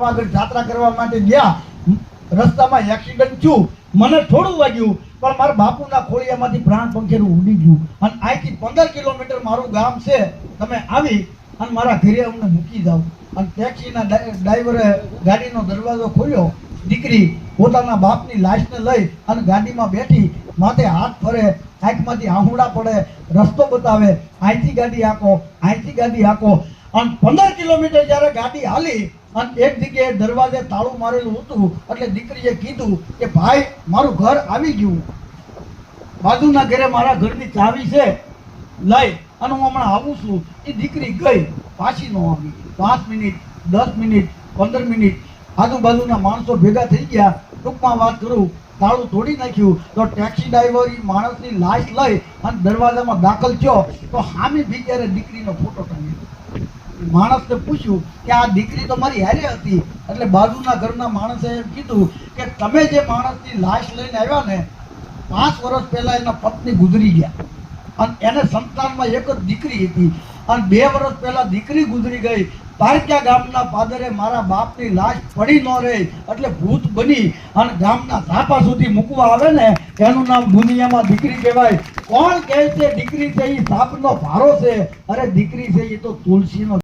આગળ જાત્રા કરવા માટે ગયા, રસ્તામાં એક્સિડન્ટ થયું, મને થોડું વાગ્યું પણ મારા બાપુના ખોળિયામાંથી પ્રાણ પંખેરું ઉડી ગયું. અને અહીંથી 15 કિલોમીટર મારું ગામ છે. તમે આવી અને મારા ઘરે અમને મૂકી જાઓ. અને ટેક્સીના ડ્રાઈવરે ગાડીનો દરવાજો ખોલ્યો. દીકરી પોતાના બાપની લાશને લઈ અને ગાડીમાં બેઠી, માથે હાથ ફરે, આંખમાંથી આહુડા પડે, રસ્તો બતાવે, અહીંથી ગાડી હાંકો, અહીંથી ગાડી હાંકો. અને 15 કિલોમીટર જ્યારે ગાડી હાલી અને એક જગ્યાએ દરવાજે તાળું મારેલું હતું એટલે દીકરીએ કીધું કે ભાઈ મારું ઘર આવી ગયું, બાજુના ઘરે મારા ઘરની ચાવી છે, લઈ અને હું હમણાં આવું છું. એ દીકરી ગઈ, પાછી ન આવી. 5 મિનિટ, 10 મિનિટ, 15 મિનિટ આજુબાજુના માણસો ભેગા થઈ ગયા. ટૂંકમાં વાત કરું, તાળું તોડી નાખ્યું તો ટેક્સી ડ્રાઈવર એ માણસની લાશ લઈ અને દરવાજામાં દાખલ થયો તો સામે બીજારે દીકરીનો ફોટો ટાંગ્યો. માણસને પૂછ્યું કે આ દીકરી તો મારી હારે હતી. એટલે બાજુના ઘરના માણસે એમ કીધું કે તમે જે માણસની લાશ લઈને આવ્યા ને, 5 વર્ષ પહેલા એના પત્ની ગુજરી ગયા અને એને સંતાનમાં એક જ દીકરી હતી. અને 2 વર્ષ પહેલા દીકરી ગુજરી ગઈ. પારક્યા ગામના પાદરે મારા બાપની લાશ પડી ન રહી એટલે ભૂત બની અને ગામના ધાપા સુધી મૂકવા આવે ને, એનું નામ દુનિયામાં દીકરી કહેવાય. કોણ કહે છે દીકરી છે એ સાપનો ભારો છે? અરે દીકરી છે એ તો તુલસીનો